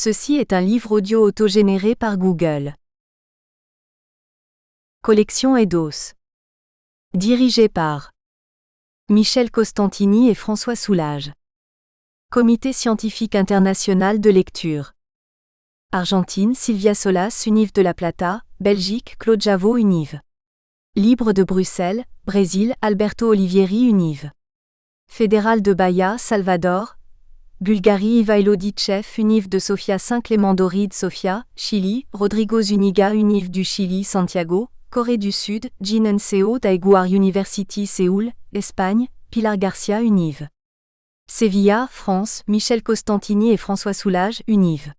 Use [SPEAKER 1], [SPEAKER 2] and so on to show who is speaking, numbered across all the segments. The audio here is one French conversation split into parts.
[SPEAKER 1] Ceci est un livre audio autogénéré par Google. Collection Eidos. Dirigé par Michel Costantini et François Soulages. Comité scientifique international de lecture. Argentine, Silvia Solas, Univ de la Plata, Belgique, Claude Javot, Univ. Libre de Bruxelles, Brésil, Alberto Olivieri, Univ. Fédéral de Bahia, Salvador, Bulgarie, Ivailo Ditchev, Univ de Sofia, Saint-Clément d'Oride, Sofia, Chili, Rodrigo Zuniga, Univ du Chili, Santiago, Corée du Sud, Jin Nseo, Daeguar University, Séoul, Espagne, Pilar Garcia, Univ. Sévilla, France, Michel Costantini et François Soulages, Univ.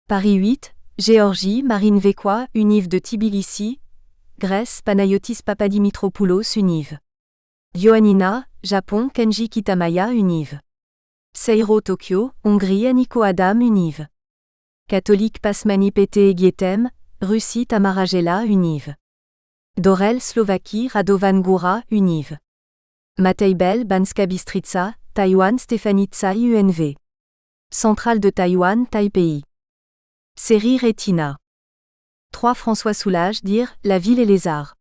[SPEAKER 1] Paris 8, Géorgie, Marine Vécois, Univ de Tbilissi, Grèce, Panayotis Papadimitropulos, Univ. Ioannina, Japon, Kenji Kitamaya, Univ. Seiro, Tokyo, Hongrie, Aniko Adam, Univ. Catholique Pasmani Pete Gietem, Russie, Tamara Gela, Univ. Dorel, Slovaquie, Radovan Goura, Univ. Matej Bel, Banska Bystrica, Taïwan, Stéphanie Tsai, UNV. Centrale de Taïwan, Taipei. Série Retina. 3 François Soulages, dire La ville et les arts.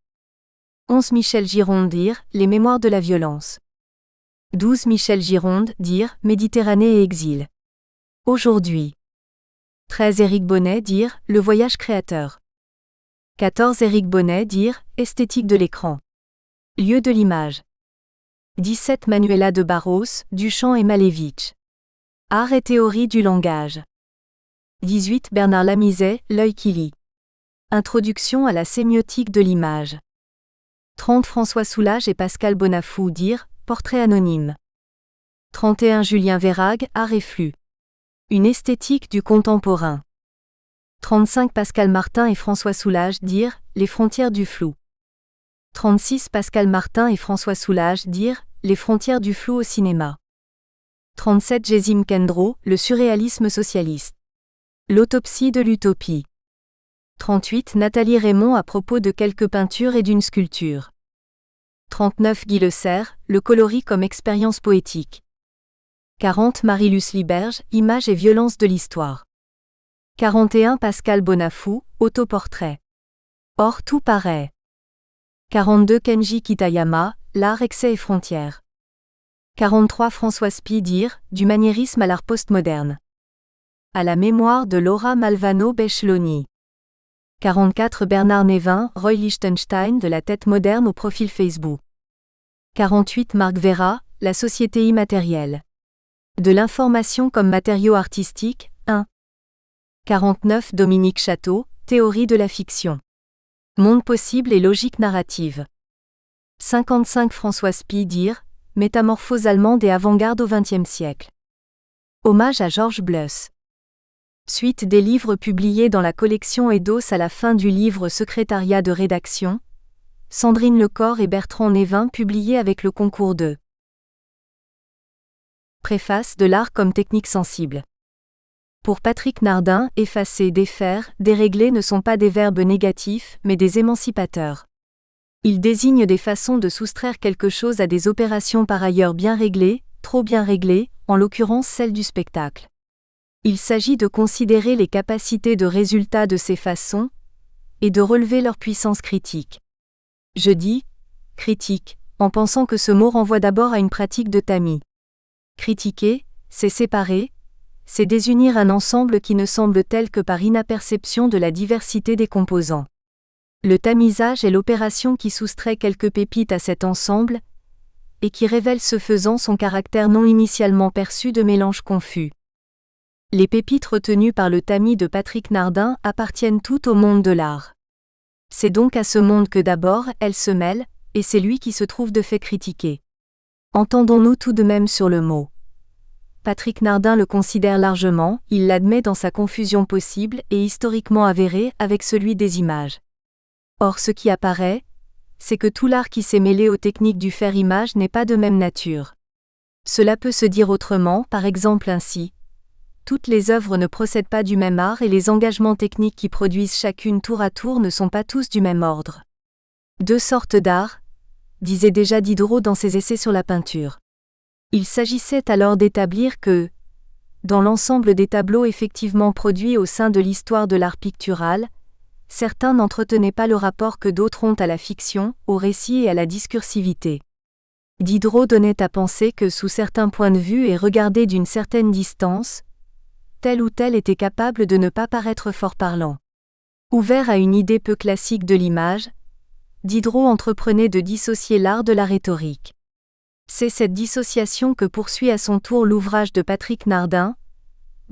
[SPEAKER 1] 11 Michel Gironde, dire Les mémoires de la violence. 12 Michel Gironde, dire Méditerranée et exil. Aujourd'hui. 13 Éric Bonnet, dire Le voyage créateur. 14 Éric Bonnet, dire Esthétique de l'écran. Lieu de l'image. 17 Manuela de Barros, Duchamp et Malevich. Art et théorie du langage. 18 Bernard Lamizet, L'œil qui lit. Introduction à la sémiotique de l'image. 30 François Soulages et Pascal Bonafou, dire Portrait anonyme. 31 Julien Verhaeghe, Art et flux. Une esthétique du contemporain. 35 Pascal Martin et François Soulages, dire Les frontières du flou. 36 Pascal Martin et François Soulages, dire Les frontières du flou au cinéma. 37 Gésim Kendro, Le surréalisme socialiste. L'autopsie de l'utopie. 38 Nathalie Raymond à propos de quelques peintures et d'une sculpture. 39 Guy Le Serre, Le coloris comme expérience poétique. 40 Marie-Luce Liberge, Images et violences de l'histoire. 41 Pascal Bonafou, Autoportrait. Or tout paraît. 42 Kenji Kitayama, L'art, excès et frontières. 43 François Spi, dire Du maniérisme à l'art postmoderne. À la mémoire de Laura Malvano Bechloni. 44 Bernard Névin, Roy Lichtenstein, De la tête moderne au profil Facebook. 48 Marc Vera, La société immatérielle. De l'information comme matériau artistique, 1. 49 Dominique Château, Théorie de la fiction. Monde possible et logique narrative. 55 François Spi, dire Métamorphose allemande et avant-garde au XXe siècle. Hommage à Georges Bluss. Suite des livres publiés dans la collection Eidos à la fin du livre Secrétariat de rédaction, Sandrine Lecor et Bertrand Névin, publiés avec le concours de Préface de l'art comme technique sensible. Pour Patrick Nardin, effacer, défaire, dérégler ne sont pas des verbes négatifs, mais des émancipateurs. Ils désignent des façons de soustraire quelque chose à des opérations par ailleurs bien réglées, trop bien réglées, en l'occurrence celle du spectacle. Il s'agit de considérer les capacités de résultat de ces façons, et de relever leur puissance critique. Je dis « critique » en pensant que ce mot renvoie d'abord à une pratique de tamis. Critiquer, c'est séparer, c'est désunir un ensemble qui ne semble tel que par inaperception de la diversité des composants. Le tamisage est l'opération qui soustrait quelques pépites à cet ensemble, et qui révèle ce faisant son caractère non initialement perçu de mélange confus. Les pépites retenues par le tamis de Patrick Nardin appartiennent toutes au monde de l'art. C'est donc à ce monde que d'abord elles se mêlent, et c'est lui qui se trouve de fait critiqué. Entendons-nous tout de même sur le mot. Patrick Nardin le considère largement, il l'admet dans sa confusion possible et historiquement avérée avec celui des images. Or ce qui apparaît, c'est que tout l'art qui s'est mêlé aux techniques du faire-image n'est pas de même nature. Cela peut se dire autrement, par exemple ainsi. Toutes les œuvres ne procèdent pas du même art et les engagements techniques qui produisent chacune tour à tour ne sont pas tous du même ordre. Deux sortes d'art, disait déjà Diderot dans ses essais sur la peinture. Il s'agissait alors d'établir que dans l'ensemble des tableaux effectivement produits au sein de l'histoire de l'art pictural, certains n'entretenaient pas le rapport que d'autres ont à la fiction, au récit et à la discursivité. Diderot donnait à penser que sous certains points de vue et regardé d'une certaine distance, tel ou tel était capable de ne pas paraître fort parlant. Ouvert à une idée peu classique de l'image, Diderot entreprenait de dissocier l'art de la rhétorique. C'est cette dissociation que poursuit à son tour l'ouvrage de Patrick Nardin,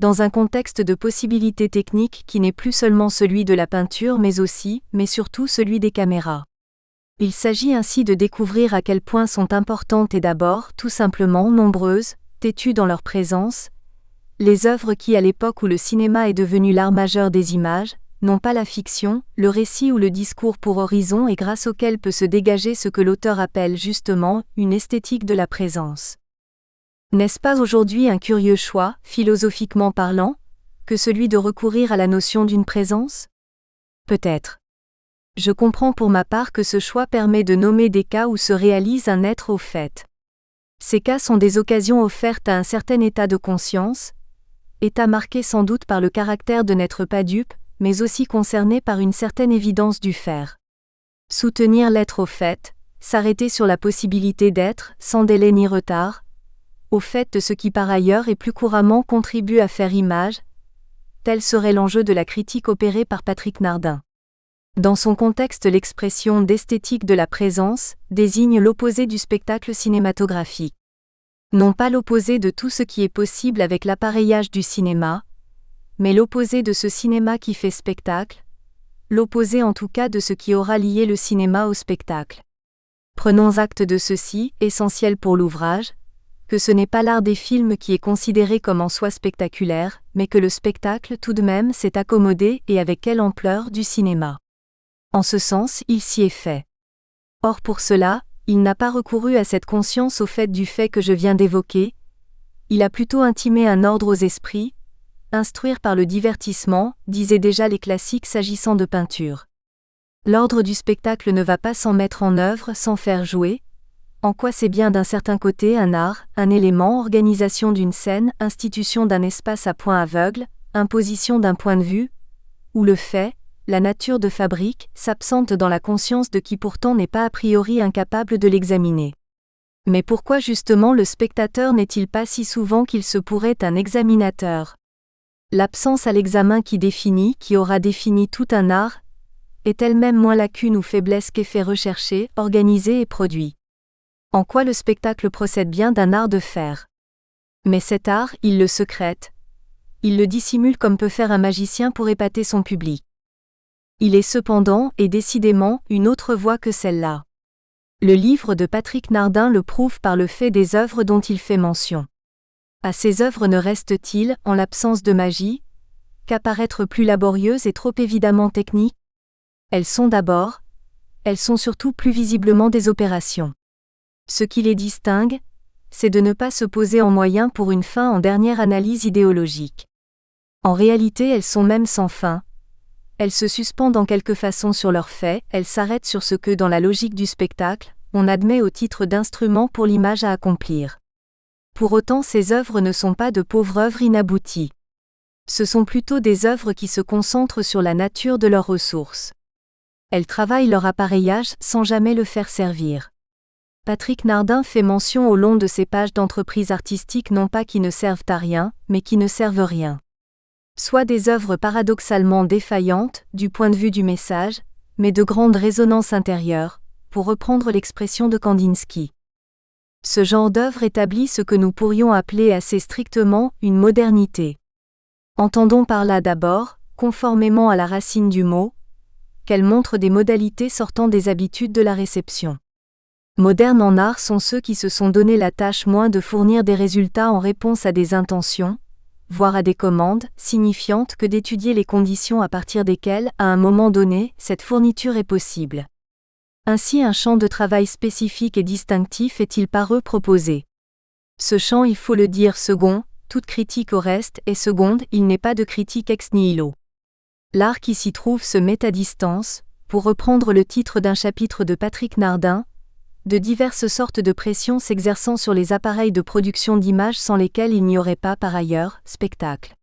[SPEAKER 1] dans un contexte de possibilités techniques qui n'est plus seulement celui de la peinture mais aussi, mais surtout celui des caméras. Il s'agit ainsi de découvrir à quel point sont importantes et d'abord, tout simplement, nombreuses, têtues dans leur présence, les œuvres qui, à l'époque où le cinéma est devenu l'art majeur des images, n'ont pas la fiction, le récit ou le discours pour horizon et grâce auquel peut se dégager ce que l'auteur appelle justement une esthétique de la présence. N'est-ce pas aujourd'hui un curieux choix, philosophiquement parlant, que celui de recourir à la notion d'une présence ? Peut-être. Je comprends pour ma part que ce choix permet de nommer des cas où se réalise un être au fait. Ces cas sont des occasions offertes à un certain état de conscience, état marqué sans doute par le caractère de n'être pas dupe, mais aussi concerné par une certaine évidence du faire. Soutenir l'être au fait, s'arrêter sur la possibilité d'être, sans délai ni retard, au fait de ce qui par ailleurs et plus couramment contribue à faire image, tel serait l'enjeu de la critique opérée par Patrick Nardin. Dans son contexte, l'expression d'esthétique de la présence désigne l'opposé du spectacle cinématographique. Non pas l'opposé de tout ce qui est possible avec l'appareillage du cinéma, mais l'opposé de ce cinéma qui fait spectacle, l'opposé en tout cas de ce qui aura lié le cinéma au spectacle. Prenons acte de ceci, essentiel pour l'ouvrage, que ce n'est pas l'art des films qui est considéré comme en soi spectaculaire, mais que le spectacle tout de même s'est accommodé et avec quelle ampleur du cinéma. En ce sens, il s'y est fait. Or pour cela, il n'a pas recouru à cette conscience au fait du fait que je viens d'évoquer, il a plutôt intimé un ordre aux esprits, instruire par le divertissement, disaient déjà les classiques s'agissant de peinture. L'ordre du spectacle ne va pas sans mettre en œuvre, sans faire jouer, en quoi c'est bien d'un certain côté un art, un élément, organisation d'une scène, institution d'un espace à point aveugle, imposition d'un point de vue, où le fait, la nature de fabrique, s'absente dans la conscience de qui pourtant n'est pas a priori incapable de l'examiner. Mais pourquoi justement le spectateur n'est-il pas si souvent qu'il se pourrait un examinateur ? L'absence à l'examen qui définit, qui aura défini tout un art, est elle-même moins lacune ou faiblesse qu'effet recherché, organisé et produit. En quoi le spectacle procède bien d'un art de faire. Mais cet art, il le secrète. Il le dissimule comme peut faire un magicien pour épater son public. Il est cependant, et décidément, une autre voie que celle-là. Le livre de Patrick Nardin le prouve par le fait des œuvres dont il fait mention. À ces œuvres ne reste-t-il, en l'absence de magie, qu'à paraître plus laborieuses et trop évidemment techniques ? Elles sont surtout plus visiblement des opérations. Ce qui les distingue, c'est de ne pas se poser en moyen pour une fin en dernière analyse idéologique. En réalité, elles sont même sans fin. Elles se suspendent en quelque façon sur leurs faits, elles s'arrêtent sur ce que, dans la logique du spectacle, on admet au titre d'instrument pour l'image à accomplir. Pour autant, ces œuvres ne sont pas de pauvres œuvres inabouties. Ce sont plutôt des œuvres qui se concentrent sur la nature de leurs ressources. Elles travaillent leur appareillage sans jamais le faire servir. Patrick Nardin fait mention au long de ces pages d'entreprises artistiques non pas qui ne servent à rien, mais qui ne servent rien. Soit des œuvres paradoxalement défaillantes, du point de vue du message, mais de grande résonance intérieure, pour reprendre l'expression de Kandinsky. Ce genre d'œuvre établit ce que nous pourrions appeler assez strictement une modernité. Entendons par là d'abord, conformément à la racine du mot, qu'elle montre des modalités sortant des habitudes de la réception. Modernes en art sont ceux qui se sont donné la tâche moins de fournir des résultats en réponse à des intentions, voire à des commandes, signifiantes que d'étudier les conditions à partir desquelles, à un moment donné, cette fourniture est possible. Ainsi un champ de travail spécifique et distinctif est-il par eux proposé. Ce champ, il faut le dire second, toute critique au reste est seconde, il n'est pas de critique ex nihilo. L'art qui s'y trouve se met à distance, pour reprendre le titre d'un chapitre de Patrick Nardin, de diverses sortes de pressions s'exerçant sur les appareils de production d'images sans lesquels il n'y aurait pas, par ailleurs, spectacle.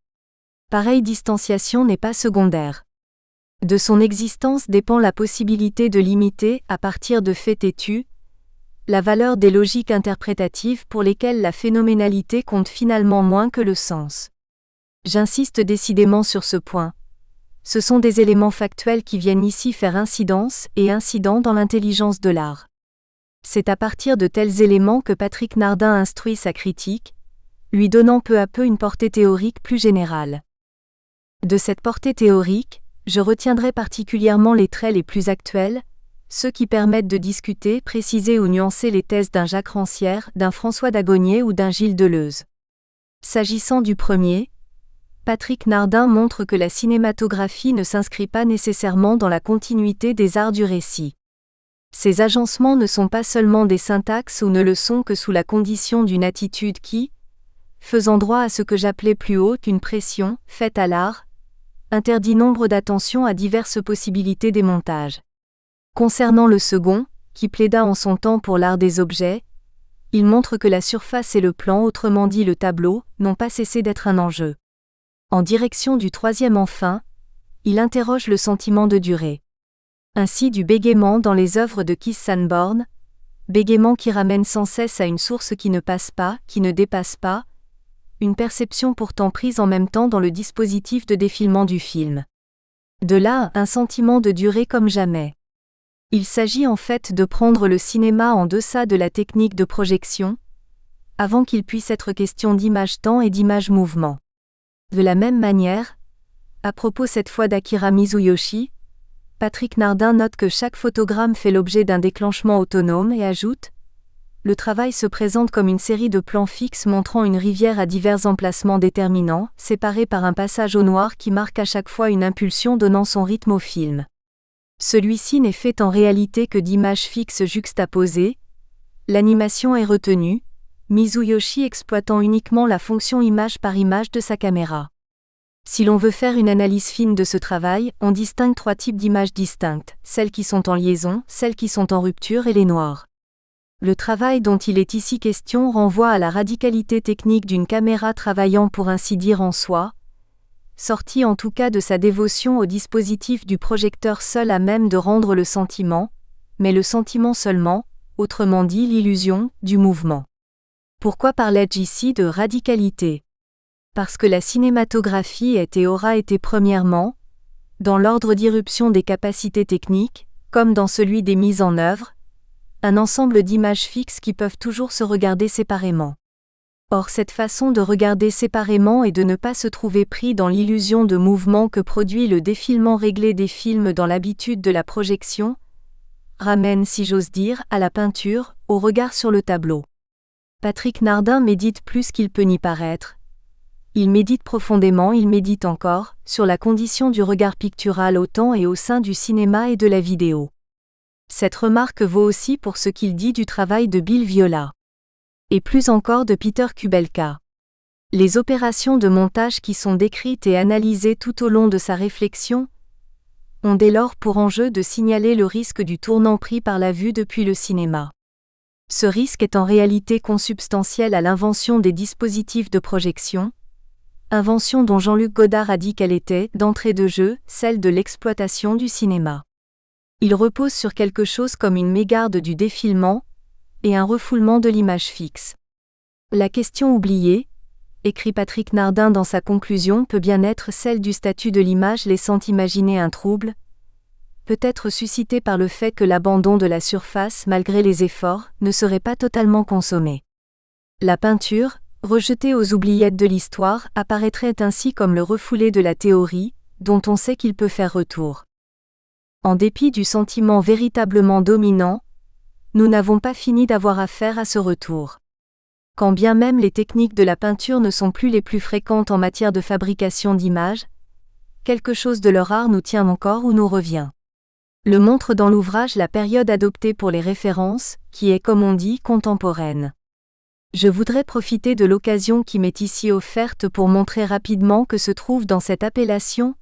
[SPEAKER 1] Pareille distanciation n'est pas secondaire. De son existence dépend la possibilité de limiter, à partir de faits têtus, la valeur des logiques interprétatives pour lesquelles la phénoménalité compte finalement moins que le sens. J'insiste décidément sur ce point. Ce sont des éléments factuels qui viennent ici faire incidence et incident dans l'intelligence de l'art. C'est à partir de tels éléments que Patrick Nardin instruit sa critique, lui donnant peu à peu une portée théorique plus générale. De cette portée théorique, je retiendrai particulièrement les traits les plus actuels, ceux qui permettent de discuter, préciser ou nuancer les thèses d'un Jacques Rancière, d'un François Dagonier ou d'un Gilles Deleuze. S'agissant du premier, Patrick Nardin montre que la cinématographie ne s'inscrit pas nécessairement dans la continuité des arts du récit. Ces agencements ne sont pas seulement des syntaxes ou ne le sont que sous la condition d'une attitude qui, faisant droit à ce que j'appelais plus haut une pression, faite à l'art, interdit nombre d'attention à diverses possibilités des montages. Concernant le second, qui plaida en son temps pour l'art des objets, il montre que la surface et le plan, autrement dit le tableau, n'ont pas cessé d'être un enjeu. En direction du troisième enfin, il interroge le sentiment de durée. Ainsi du bégaiement dans les œuvres de Keith Sanborn, bégaiement qui ramène sans cesse à une source qui ne passe pas, qui ne dépasse pas, une perception pourtant prise en même temps dans le dispositif de défilement du film. De là, un sentiment de durée comme jamais. Il s'agit en fait de prendre le cinéma en deçà de la technique de projection, avant qu'il puisse être question d'image-temps et d'image-mouvement. De la même manière, à propos cette fois d'Akira Mizuyoshi, Patrick Nardin note que chaque photogramme fait l'objet d'un déclenchement autonome et ajoute « Le travail se présente comme une série de plans fixes montrant une rivière à divers emplacements déterminants, séparés par un passage au noir qui marque à chaque fois une impulsion donnant son rythme au film. Celui-ci n'est fait en réalité que d'images fixes juxtaposées, l'animation est retenue, Mizuyoshi exploitant uniquement la fonction image par image de sa caméra. Si l'on veut faire une analyse fine de ce travail, on distingue trois types d'images distinctes, celles qui sont en liaison, celles qui sont en rupture et les noires. Le travail dont il est ici question renvoie à la radicalité technique d'une caméra travaillant pour ainsi dire en soi, sortie en tout cas de sa dévotion au dispositif du projecteur seul à même de rendre le sentiment, mais le sentiment seulement, autrement dit l'illusion, du mouvement. Pourquoi parlais-je ici de radicalité ? Parce que la cinématographie est et aura été premièrement, dans l'ordre d'irruption des capacités techniques, comme dans celui des mises en œuvre, un ensemble d'images fixes qui peuvent toujours se regarder séparément. Or cette façon de regarder séparément et de ne pas se trouver pris dans l'illusion de mouvement que produit le défilement réglé des films dans l'habitude de la projection, ramène, si j'ose dire, à la peinture, au regard sur le tableau. Patrick Nardin médite plus qu'il peut n'y paraître. Il médite profondément, il médite encore, sur la condition du regard pictural autant et au sein du cinéma et de la vidéo. Cette remarque vaut aussi pour ce qu'il dit du travail de Bill Viola. Et plus encore de Peter Kubelka. Les opérations de montage qui sont décrites et analysées tout au long de sa réflexion ont dès lors pour enjeu de signaler le risque du tournant pris par la vue depuis le cinéma. Ce risque est en réalité consubstantiel à l'invention des dispositifs de projection, invention dont Jean-Luc Godard a dit qu'elle était, d'entrée de jeu, celle de l'exploitation du cinéma. Il repose sur quelque chose comme une mégarde du défilement et un refoulement de l'image fixe. La question oubliée, écrit Patrick Nardin dans sa conclusion, peut bien être celle du statut de l'image laissant imaginer un trouble, peut-être suscité par le fait que l'abandon de la surface, malgré les efforts, ne serait pas totalement consommé. La peinture, rejetée aux oubliettes de l'histoire, apparaîtrait ainsi comme le refoulé de la théorie, dont on sait qu'il peut faire retour. En dépit du sentiment véritablement dominant, nous n'avons pas fini d'avoir affaire à ce retour. Quand bien même les techniques de la peinture ne sont plus les plus fréquentes en matière de fabrication d'images, quelque chose de leur art nous tient encore ou nous revient. Le montre dans l'ouvrage la période adoptée pour les références, qui est comme on dit contemporaine. Je voudrais profiter de l'occasion qui m'est ici offerte pour montrer rapidement que se trouve dans cette appellation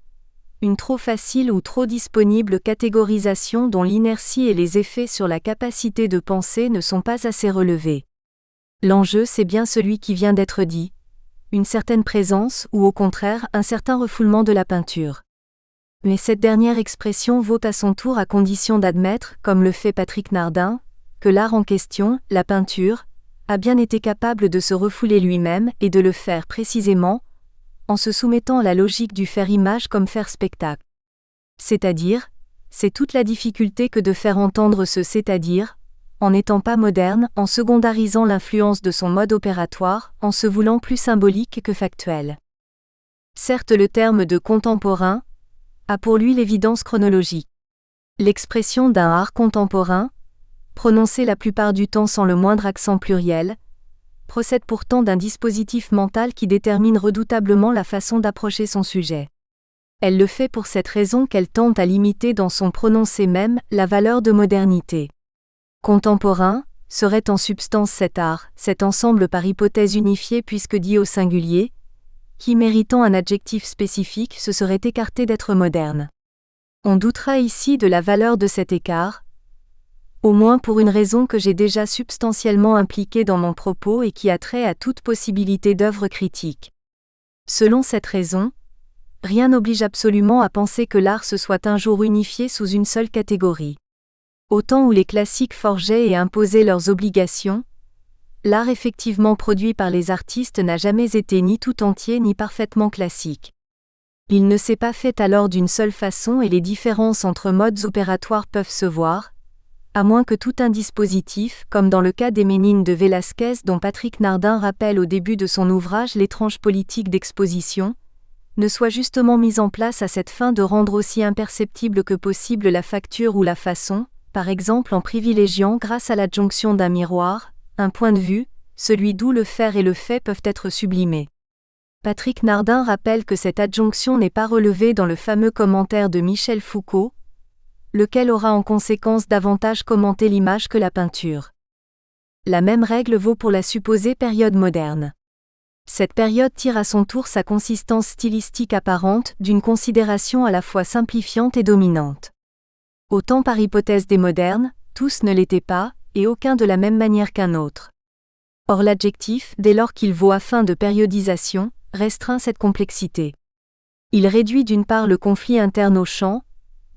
[SPEAKER 1] une trop facile ou trop disponible catégorisation dont l'inertie et les effets sur la capacité de penser ne sont pas assez relevés. L'enjeu, c'est bien celui qui vient d'être dit, une certaine présence ou au contraire un certain refoulement de la peinture. Mais cette dernière expression vaut à son tour à condition d'admettre, comme le fait Patrick Nardin, que l'art en question, la peinture, a bien été capable de se refouler lui-même et de le faire précisément, en se soumettant à la logique du faire image comme faire spectacle. C'est-à-dire, c'est toute la difficulté que de faire entendre ce c'est-à-dire, en n'étant pas moderne, en secondarisant l'influence de son mode opératoire, en se voulant plus symbolique que factuel. Certes, le terme de contemporain a pour lui l'évidence chronologique. L'expression d'un art contemporain, prononcée la plupart du temps sans le moindre accent pluriel, procède pourtant d'un dispositif mental qui détermine redoutablement la façon d'approcher son sujet. Elle le fait pour cette raison qu'elle tente à limiter dans son prononcé même la valeur de modernité. Contemporain serait en substance cet art, cet ensemble par hypothèse unifiée puisque dit au singulier, qui méritant un adjectif spécifique se serait écarté d'être moderne. On doutera ici de la valeur de cet écart, au moins pour une raison que j'ai déjà substantiellement impliquée dans mon propos et qui a trait à toute possibilité d'œuvre critique. Selon cette raison, rien n'oblige absolument à penser que l'art se soit un jour unifié sous une seule catégorie. Au temps où les classiques forgeaient et imposaient leurs obligations, l'art effectivement produit par les artistes n'a jamais été ni tout entier ni parfaitement classique. Il ne s'est pas fait alors d'une seule façon et les différences entre modes opératoires peuvent se voir, à moins que tout un dispositif, comme dans le cas des Ménines de Velázquez dont Patrick Nardin rappelle au début de son ouvrage l'étrange politique d'exposition, ne soit justement mis en place à cette fin de rendre aussi imperceptible que possible la facture ou la façon, par exemple en privilégiant grâce à l'adjonction d'un miroir, un point de vue, celui d'où le faire et le fait peuvent être sublimés. Patrick Nardin rappelle que cette adjonction n'est pas relevée dans le fameux commentaire de Michel Foucault, lequel aura en conséquence davantage commenté l'image que la peinture. La même règle vaut pour la supposée période moderne. Cette période tire à son tour sa consistance stylistique apparente d'une considération à la fois simplifiante et dominante. Autant par hypothèse des modernes, tous ne l'étaient pas, et aucun de la même manière qu'un autre. Or l'adjectif, dès lors qu'il vaut à fin de périodisation, restreint cette complexité. Il réduit d'une part le conflit interne au champ,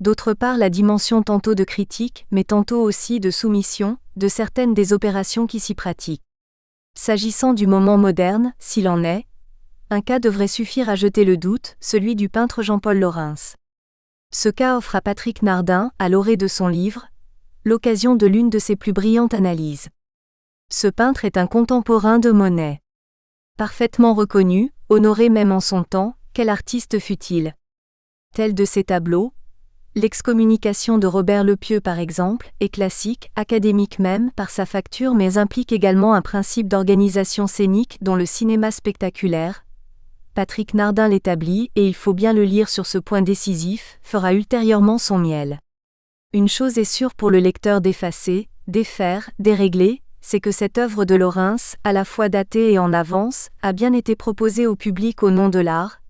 [SPEAKER 1] d'autre part la dimension tantôt de critique, mais tantôt aussi de soumission, de certaines des opérations qui s'y pratiquent. S'agissant du moment moderne, s'il en est, un cas devrait suffire à jeter le doute, celui du peintre Jean-Paul Laurens. Ce cas offre à Patrick Nardin, à l'orée de son livre, l'occasion de l'une de ses plus brillantes analyses. Ce peintre est un contemporain de Monet. Parfaitement reconnu, honoré même en son temps, quel artiste fut-il ? Tel de ses tableaux, l'excommunication de Robert Lepieux par exemple, est classique, académique même par sa facture mais implique également un principe d'organisation scénique dont le cinéma spectaculaire, Patrick Nardin l'établit et il faut bien le lire sur ce point décisif, fera ultérieurement son miel. Une chose est sûre pour le lecteur d'effacer, défaire, dérégler, c'est que cette œuvre de Laurens, à la fois datée et en avance, a bien été proposée au public au nom de l'art.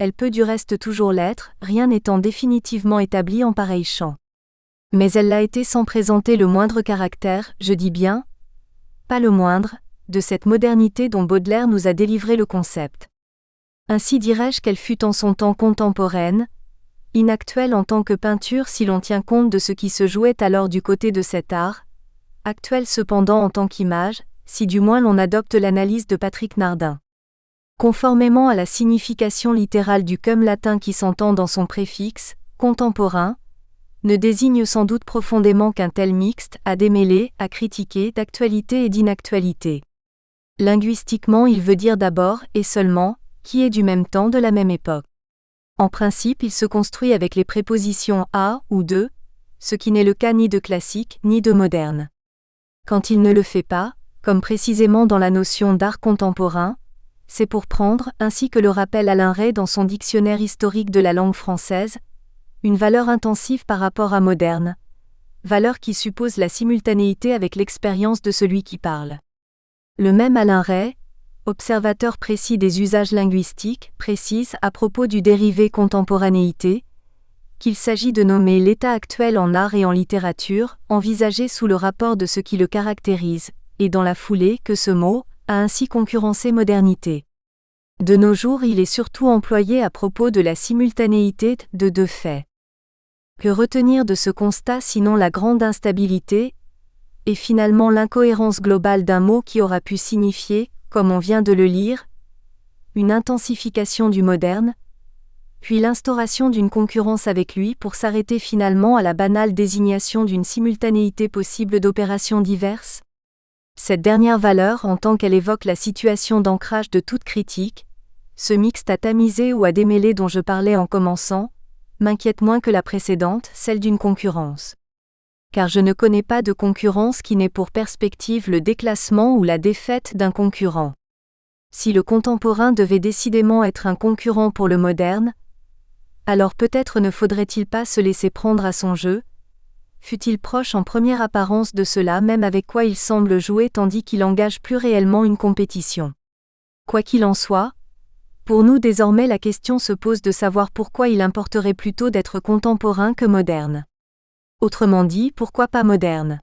[SPEAKER 1] Elle peut du reste toujours l'être, rien n'étant définitivement établi en pareil champ. Mais elle l'a été sans présenter le moindre caractère, je dis bien, pas le moindre, de cette modernité dont Baudelaire nous a délivré le concept. Ainsi dirais-je qu'elle fut en son temps contemporaine, inactuelle en tant que peinture si l'on tient compte de ce qui se jouait alors du côté de cet art, actuelle cependant en tant qu'image, si du moins l'on adopte l'analyse de Patrick Nardin. Conformément à la signification littérale du cum latin qui s'entend dans son préfixe, contemporain, ne désigne sans doute profondément qu'un tel mixte, à démêler, à critiquer, d'actualité et d'inactualité. Linguistiquement il veut dire d'abord, et seulement, qui est du même temps de la même époque. En principe il se construit avec les prépositions à ou de, ce qui n'est le cas ni de classique ni de moderne. Quand il ne le fait pas, comme précisément dans la notion d'art contemporain, c'est pour prendre, ainsi que le rappelle Alain Rey dans son dictionnaire historique de la langue française, une valeur intensive par rapport à moderne, valeur qui suppose la simultanéité avec l'expérience de celui qui parle. Le même Alain Rey, observateur précis des usages linguistiques, précise à propos du dérivé contemporanéité, qu'il s'agit de nommer l'état actuel en art et en littérature, envisagé sous le rapport de ce qui le caractérise, et dans la foulée que ce mot a ainsi concurrencé modernité. De nos jours, il est surtout employé à propos de la simultanéité de deux faits. Que retenir de ce constat sinon la grande instabilité, et finalement l'incohérence globale d'un mot qui aura pu signifier, comme on vient de le lire, une intensification du moderne, puis l'instauration d'une concurrence avec lui pour s'arrêter finalement à la banale désignation d'une simultanéité possible d'opérations diverses? Cette dernière valeur, en tant qu'elle évoque la situation d'ancrage de toute critique, ce mixte à tamiser ou à démêler dont je parlais en commençant, m'inquiète moins que la précédente, celle d'une concurrence. Car je ne connais pas de concurrence qui n'ait pour perspective le déclassement ou la défaite d'un concurrent. Si le contemporain devait décidément être un concurrent pour le moderne, alors peut-être ne faudrait-il pas se laisser prendre à son jeu, fût-il proche en première apparence de cela même avec quoi il semble jouer tandis qu'il engage plus réellement une compétition. Quoi qu'il en soit, pour nous désormais la question se pose de savoir pourquoi il importerait plutôt d'être contemporain que moderne. Autrement dit, pourquoi pas moderne?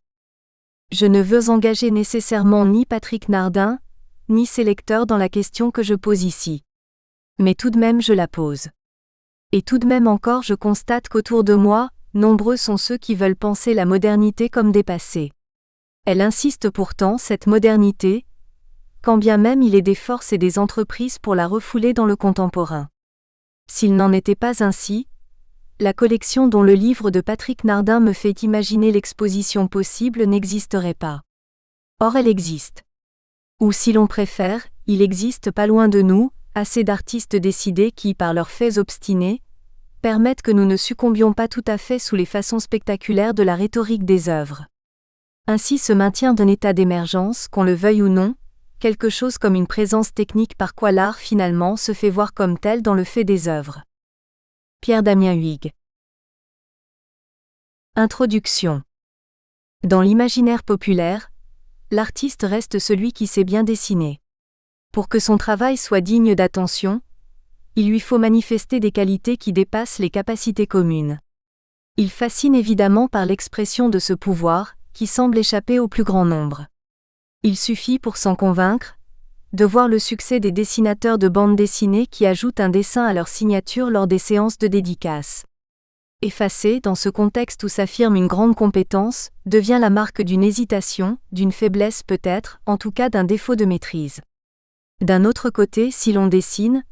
[SPEAKER 1] Je ne veux engager nécessairement ni Patrick Nardin, ni ses lecteurs dans la question que je pose ici. Mais tout de même je la pose. Et tout de même encore je constate qu'autour de moi, nombreux sont ceux qui veulent penser la modernité comme dépassée. Elle insiste pourtant, cette modernité, quand bien même il est des forces et des entreprises pour la refouler dans le contemporain. S'il n'en était pas ainsi, la collection dont le livre de Patrick Nardin me fait imaginer l'exposition possible n'existerait pas. Or elle existe. Ou si l'on préfère, il existe pas loin de nous, assez d'artistes décidés qui, par leurs faits obstinés, permettent que nous ne succombions pas tout à fait sous les façons spectaculaires de la rhétorique des œuvres. Ainsi se maintient d'un état d'émergence, qu'on le veuille ou non, quelque chose comme une présence technique par quoi l'art finalement se fait voir comme tel dans le fait des œuvres. Pierre-Damien Huyghe. Introduction. Dans l'imaginaire populaire, l'artiste reste celui qui sait bien dessiner. Pour que son travail soit digne d'attention, il lui faut manifester des qualités qui dépassent les capacités communes. Il fascine évidemment par l'expression de ce pouvoir, qui semble échapper au plus grand nombre. Il suffit pour s'en convaincre, de voir le succès des dessinateurs de bandes dessinées qui ajoutent un dessin à leur signature lors des séances de dédicace. Effacer, dans ce contexte où s'affirme une grande compétence, devient la marque d'une hésitation, d'une faiblesse peut-être, en tout cas d'un défaut de maîtrise. D'un autre côté, si l'on dessine,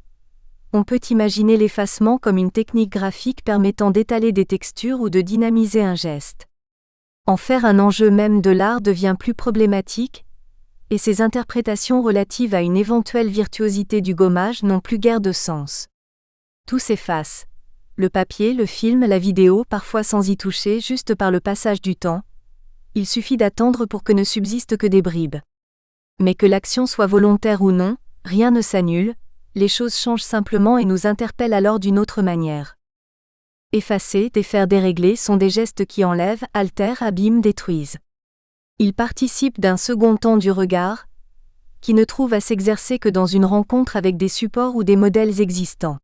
[SPEAKER 1] on peut imaginer l'effacement comme une technique graphique permettant d'étaler des textures ou de dynamiser un geste. En faire un enjeu même de l'art devient plus problématique, et ces interprétations relatives à une éventuelle virtuosité du gommage n'ont plus guère de sens. Tout s'efface. Le papier, le film, la vidéo, parfois sans y toucher, juste par le passage du temps. Il suffit d'attendre pour que ne subsistent que des bribes. Mais que l'action soit volontaire ou non, rien ne s'annule, les choses changent simplement et nous interpellent alors d'une autre manière. Effacer, défaire, dérégler sont des gestes qui enlèvent, altèrent, abîment, détruisent. Ils participent d'un second temps du regard, qui ne trouve à s'exercer que dans une rencontre avec des supports ou des modèles existants.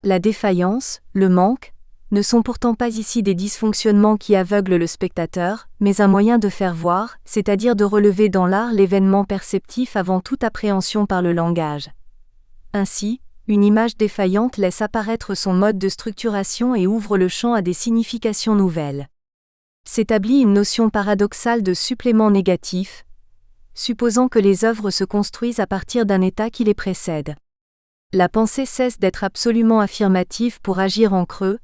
[SPEAKER 1] La défaillance, le manque, ne sont pourtant pas ici des dysfonctionnements qui aveuglent le spectateur, mais un moyen de faire voir, c'est-à-dire de relever dans l'art l'événement perceptif avant toute appréhension par le langage. Ainsi, une image défaillante laisse apparaître son mode de structuration et ouvre le champ à des significations nouvelles. S'établit une notion paradoxale de supplément négatif, supposant que les œuvres se construisent à partir d'un état qui les précède. La pensée cesse d'être absolument affirmative pour agir en creux,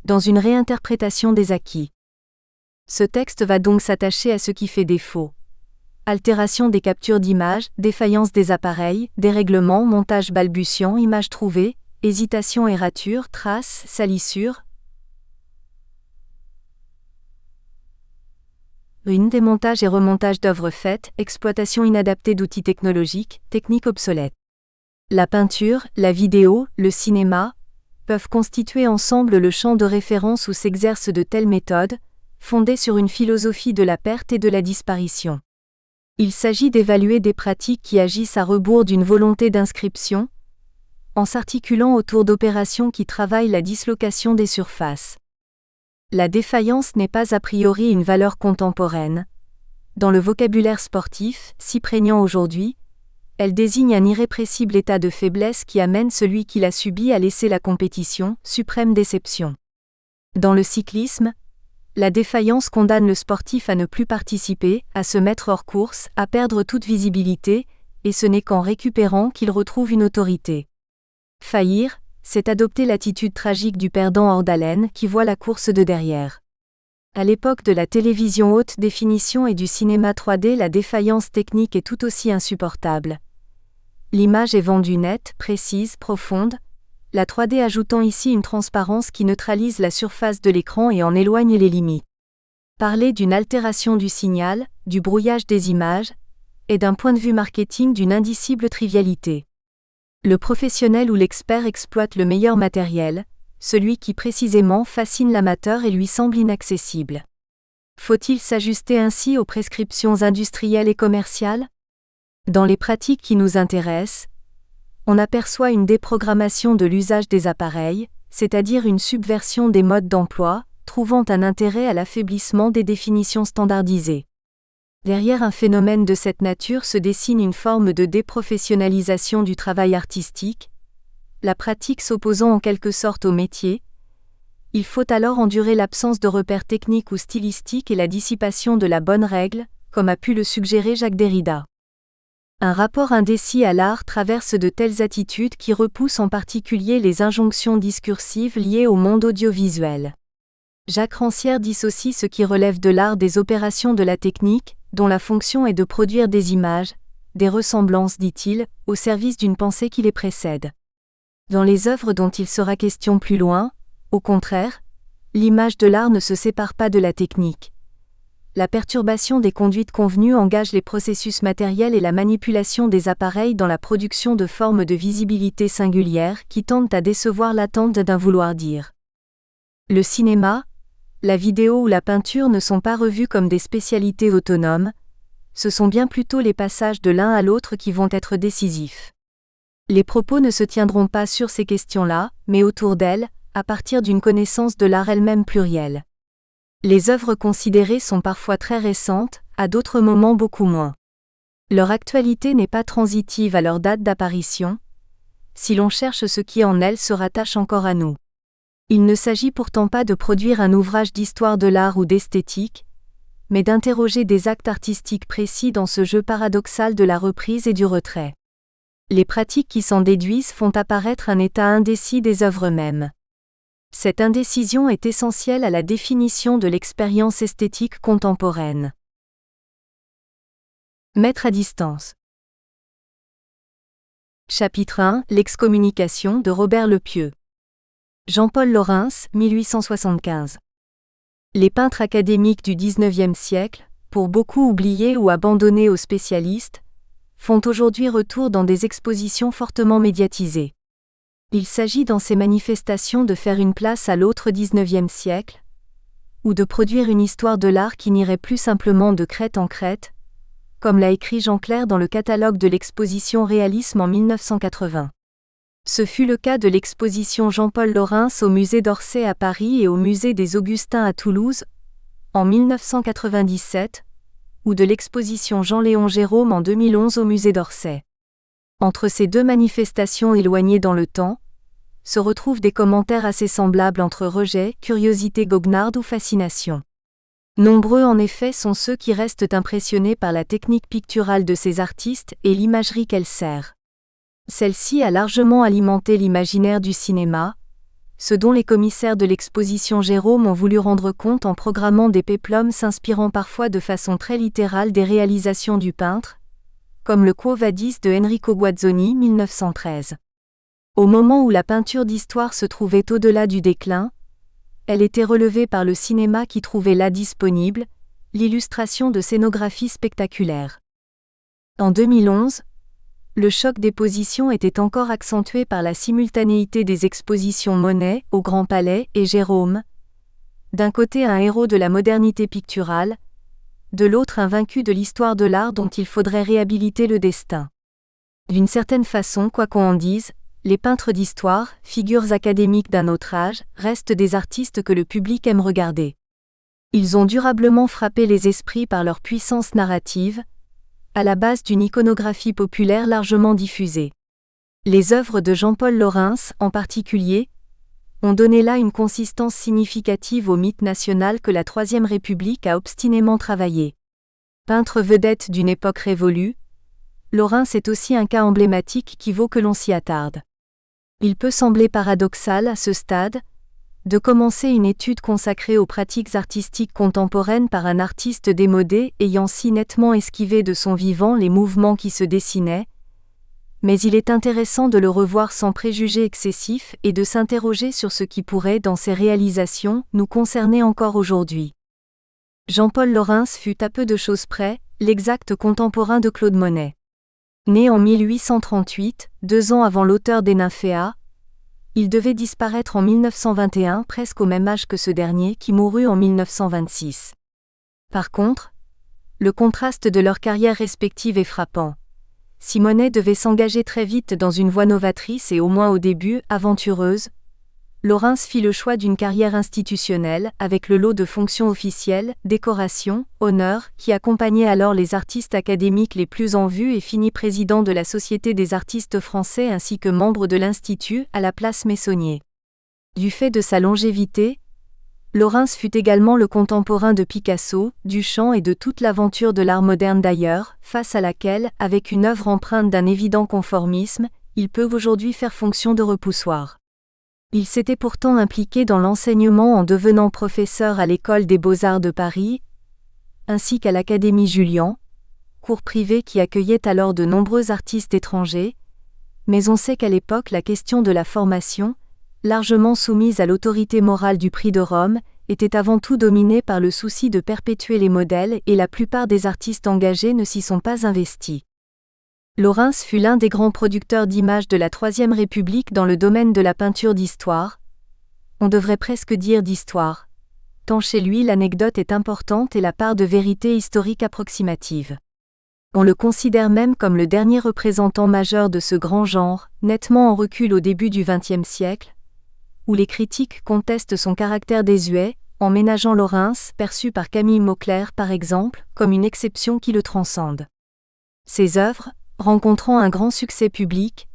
[SPEAKER 1] dans une réinterprétation des acquis. Ce texte va donc s'attacher à ce qui fait défaut. Altération des captures d'images, défaillance des appareils, dérèglement, montage balbutiant, images trouvées, hésitation et rature, traces, salissures. Ruine, démontage et remontage d'œuvres faites, exploitation inadaptée d'outils technologiques, techniques obsolètes. La peinture, la vidéo, le cinéma peuvent constituer ensemble le champ de référence où s'exercent de telles méthodes, fondées sur une philosophie de la perte et de la disparition. Il s'agit d'évaluer des pratiques qui agissent à rebours d'une volonté d'inscription, en s'articulant autour d'opérations qui travaillent la dislocation des surfaces. La défaillance n'est pas a priori une valeur contemporaine. Dans le vocabulaire sportif, si prégnant aujourd'hui, elle désigne un irrépressible état de faiblesse qui amène celui qui l'a subi à laisser la compétition, suprême déception. Dans le cyclisme, la défaillance condamne le sportif à ne plus participer, à se mettre hors course, à perdre toute visibilité, et ce n'est qu'en récupérant qu'il retrouve une autorité. Faillir, c'est adopter l'attitude tragique du perdant hors d'haleine qui voit la course de derrière. À l'époque de la télévision haute définition et du cinéma 3D, la défaillance technique est tout aussi insupportable. L'image est vendue nette, précise, profonde, la 3D ajoutant ici une transparence qui neutralise la surface de l'écran et en éloigne les limites. Parler d'une altération du signal, du brouillage des images, est d'un point de vue marketing d'une indicible trivialité. Le professionnel ou l'expert exploite le meilleur matériel, celui qui précisément fascine l'amateur et lui semble inaccessible. Faut-il s'ajuster ainsi aux prescriptions industrielles et commerciales ? Dans les pratiques qui nous intéressent, on aperçoit une déprogrammation de l'usage des appareils, c'est-à-dire une subversion des modes d'emploi, trouvant un intérêt à l'affaiblissement des définitions standardisées. Derrière un phénomène de cette nature se dessine une forme de déprofessionnalisation du travail artistique, la pratique s'opposant en quelque sorte au métier. Il faut alors endurer l'absence de repères techniques ou stylistiques et la dissipation de la bonne règle, comme a pu le suggérer Jacques Derrida. Un rapport indécis à l'art traverse de telles attitudes qui repoussent en particulier les injonctions discursives liées au monde audiovisuel. Jacques Rancière dissocie ce qui relève de l'art des opérations de la technique, dont la fonction est de produire des images, des ressemblances, dit-il, au service d'une pensée qui les précède. Dans les œuvres dont il sera question plus loin, au contraire, l'image de l'art ne se sépare pas de la technique. La perturbation des conduites convenues engage les processus matériels et la manipulation des appareils dans la production de formes de visibilité singulières qui tendent à décevoir l'attente d'un vouloir dire. Le cinéma, la vidéo ou la peinture ne sont pas revus comme des spécialités autonomes, ce sont bien plutôt les passages de l'un à l'autre qui vont être décisifs. Les propos ne se tiendront pas sur ces questions-là, mais autour d'elles, à partir d'une connaissance de l'art elle-même plurielle. Les œuvres considérées sont parfois très récentes, à d'autres moments beaucoup moins. Leur actualité n'est pas transitive à leur date d'apparition, si l'on cherche ce qui en elles se rattache encore à nous. Il ne s'agit pourtant pas de produire un ouvrage d'histoire de l'art ou d'esthétique, mais d'interroger des actes artistiques précis dans ce jeu paradoxal de la reprise et du retrait. Les pratiques qui s'en déduisent font apparaître un état indécis des œuvres mêmes. Cette indécision est essentielle à la définition de l'expérience esthétique contemporaine. Mettre à distance. Chapitre 1 L'excommunication de Robert Lepieux. Jean-Paul Laurens, 1875. Les peintres académiques du XIXe siècle, pour beaucoup oubliés ou abandonnés aux spécialistes, font aujourd'hui retour dans des expositions fortement médiatisées. Il s'agit dans ces manifestations de faire une place à l'autre XIXe siècle, ou de produire une histoire de l'art qui n'irait plus simplement de crête en crête, comme l'a écrit Jean Clair dans le catalogue de l'exposition Réalisme en 1980. Ce fut le cas de l'exposition Jean-Paul Laurens au musée d'Orsay à Paris et au musée des Augustins à Toulouse, en 1997, ou de l'exposition Jean-Léon Gérôme en 2011 au musée d'Orsay. Entre ces deux manifestations éloignées dans le temps, se retrouvent des commentaires assez semblables entre rejet, curiosité goguenarde ou fascination. Nombreux en effet sont ceux qui restent impressionnés par la technique picturale de ces artistes et l'imagerie qu'elle sert. Celle-ci a largement alimenté l'imaginaire du cinéma, ce dont les commissaires de l'exposition Gérôme ont voulu rendre compte en programmant des péplums s'inspirant parfois de façon très littérale des réalisations du peintre, comme le Quo Vadis de Enrico Guazzoni 1913. Au moment où la peinture d'histoire se trouvait au-delà du déclin, elle était relevée par le cinéma qui trouvait là disponible l'illustration de scénographies spectaculaires. En 2011, le choc des positions était encore accentué par la simultanéité des expositions Monet au Grand Palais et Gérôme. D'un côté un héros de la modernité picturale, de l'autre un vaincu de l'histoire de l'art dont il faudrait réhabiliter le destin. D'une certaine façon, quoi qu'on en dise, les peintres d'histoire, figures académiques d'un autre âge, restent des artistes que le public aime regarder. Ils ont durablement frappé les esprits par leur puissance narrative, à la base d'une iconographie populaire largement diffusée. Les œuvres de Jean-Paul Laurens, en particulier, ont donné là une consistance significative au mythe national que la Troisième République a obstinément travaillé. Peintre vedette d'une époque révolue, Laurens est aussi un cas emblématique qui vaut que l'on s'y attarde. Il peut sembler paradoxal, à ce stade, de commencer une étude consacrée aux pratiques artistiques contemporaines par un artiste démodé ayant si nettement esquivé de son vivant les mouvements qui se dessinaient, mais il est intéressant de le revoir sans préjugés excessifs et de s'interroger sur ce qui pourrait, dans ses réalisations, nous concerner encore aujourd'hui. Jean-Paul Laurens fut à peu de choses près, l'exact contemporain de Claude Monet. Né en 1838, 2 ans avant l'auteur des Nymphéas, il devait disparaître en 1921 presque au même âge que ce dernier qui mourut en 1926. Par contre, le contraste de leurs carrières respectives est frappant. Si Monet devait s'engager très vite dans une voie novatrice et au moins au début aventureuse, Laurens fit le choix d'une carrière institutionnelle avec le lot de fonctions officielles, décorations, honneurs qui accompagnaient alors les artistes académiques les plus en vue et finit président de la Société des artistes français ainsi que membre de l'Institut à la place Meissonnier. Du fait de sa longévité, Laurens fut également le contemporain de Picasso, Duchamp et de toute l'aventure de l'art moderne d'ailleurs, face à laquelle, avec une œuvre empreinte d'un évident conformisme, il peut aujourd'hui faire fonction de repoussoir. Il s'était pourtant impliqué dans l'enseignement en devenant professeur à l'École des Beaux-Arts de Paris, ainsi qu'à l'Académie Julian, cours privé qui accueillait alors de nombreux artistes étrangers, mais on sait qu'à l'époque la question de la formation, largement soumise à l'autorité morale du Prix de Rome, était avant tout dominée par le souci de perpétuer les modèles et la plupart des artistes engagés ne s'y sont pas investis. Laurens fut l'un des grands producteurs d'images de la Troisième République dans le domaine de la peinture d'histoire. On devrait presque dire d'histoire, tant chez lui l'anecdote est importante et la part de vérité historique approximative. On le considère même comme le dernier représentant majeur de ce grand genre, nettement en recul au début du XXe siècle, où les critiques contestent son caractère désuet, en ménageant Laurens, perçu par Camille Mauclerc par exemple, comme une exception qui le transcende. Ses œuvres, rencontrant un grand succès public,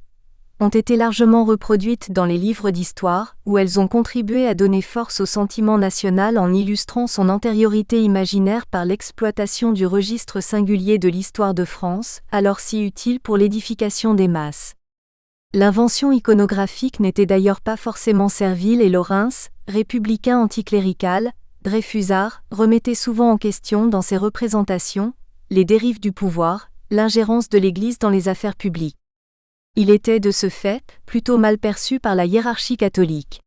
[SPEAKER 1] ont été largement reproduites dans les livres d'histoire, où elles ont contribué à donner force au sentiment national en illustrant son antériorité imaginaire par l'exploitation du registre singulier de l'histoire de France, alors si utile pour l'édification des masses. L'invention iconographique n'était d'ailleurs pas forcément servile et Laurens, républicain anticlérical, dreyfusard, remettait souvent en question dans ses représentations les dérives du pouvoir, l'ingérence de l'Église dans les affaires publiques. Il était de ce fait plutôt mal perçu par la hiérarchie catholique.